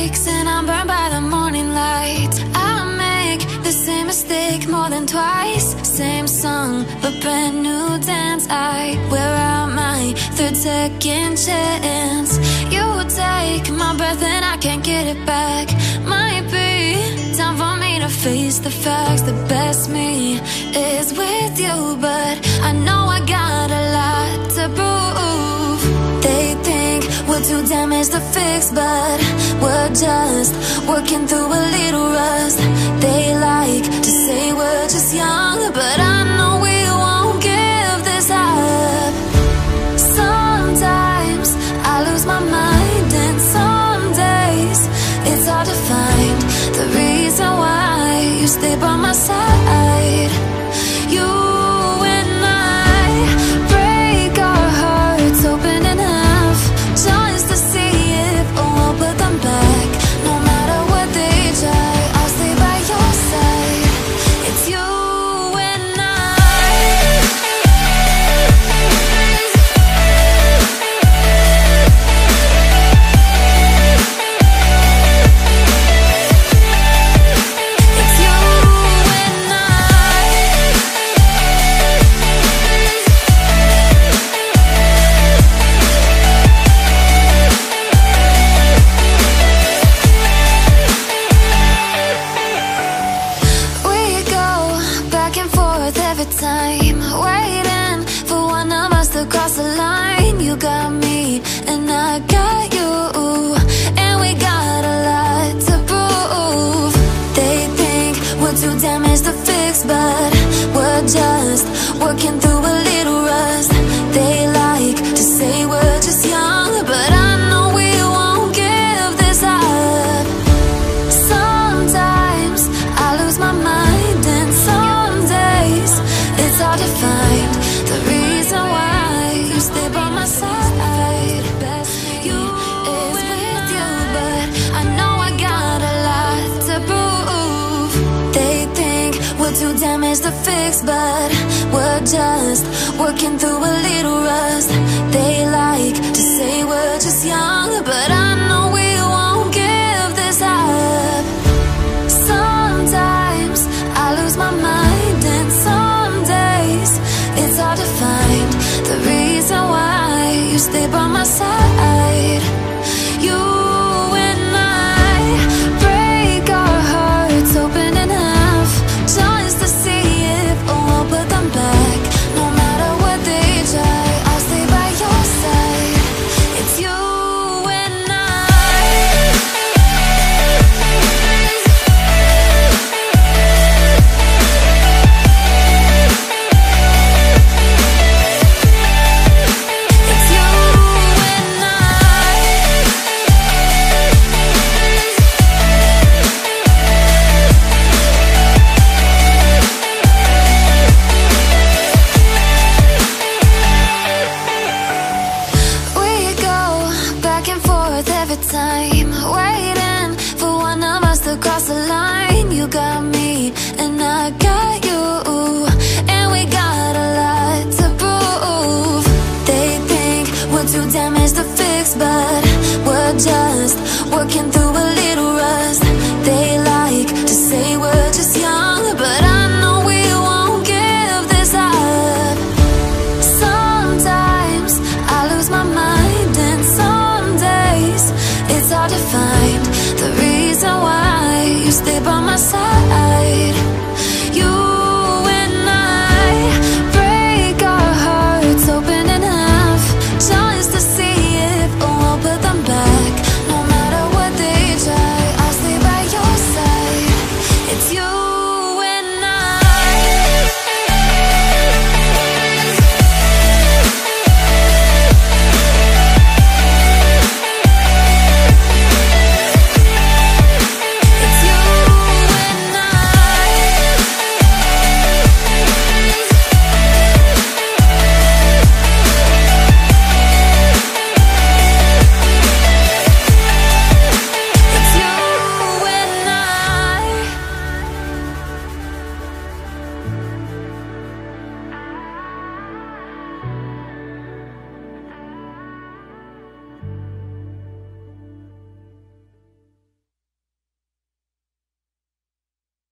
breaks and I'm burned by the morning light. I make the same mistake more than twice. Same song, but brand new dance. I wear out my third second chance. You take my breath and I can't get it back. Might be time for me to face the facts. The best me is with you, but I know I got a lot to prove. They think we're too damaged to fix, but we're just working through a little rust. They like to say we're just young, but I know we won't give this up. Sometimes I lose my mind, and some days it's hard to find the reason why you stay by my side. You and I break our hearts open in half, just to see if we'll put them back. No matter what they try, I'll stay by your side. It's you and I. It's you and I. We go back and forth every time, waiting for one of us to cross the line. You got me and I got you, and we got a lot to prove. They think we're too damaged to fix, but we're just working through a little rust. They like to say we're just young, but I know we won't give this up. Sometimes I lose my mind, and some days it's hard to find the reason why you stay by my side. Best you is with you, but I know I got a lot to prove. They think we're too damaged to fix, but we're just working through a little rust. They like to say we're just young, but